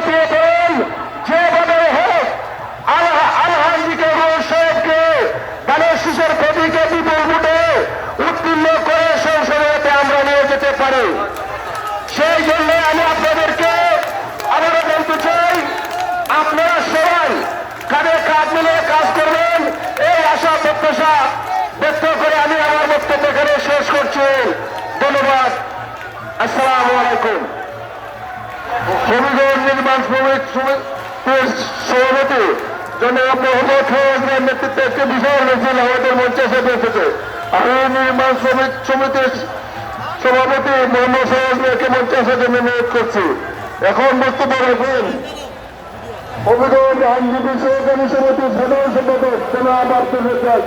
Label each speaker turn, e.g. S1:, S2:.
S1: দিয়ে করেন, যেভাবে হোক আলহামদিকে সাহেবকে ধানের শীষের প্রতীকে বিপুল ভোটে উত্তীর্ণ করে সংসদে আমরা নিয়ে যেতে পারি। সেই জন্য আমি আপনাদেরকে আবারও বলতে চাই, আপনারা সবাই কাঁধে কাঁধ মিলে কাজ করবেন, এই আশা প্রত্যাশা ব্যক্ত করে আমি আমার বক্তব্য এখানে শেষ করছি। ধন্যবাদ। আসসালামু আলাইকুম। শ্রমিক নির্মাণ শ্রমিক সভাপতি জনাব মোহাম্মদ ফৌজের নেতৃত্বে একটি বিশাল মিছিল আমাদের মঞ্চে এসেছে। আমি নির্মাণ শ্রমিক সমিতির সভাপতি মোহাম্মদ ফৌজকে মঞ্চে আসার জন্য অনুরোধ করছি। এখন বক্তব্য রাখবেন অভিযোগ আইনজীবী সহকারী সমিতির সাধারণ সম্পাদক জনাব আব্দুল রাজ্জাক।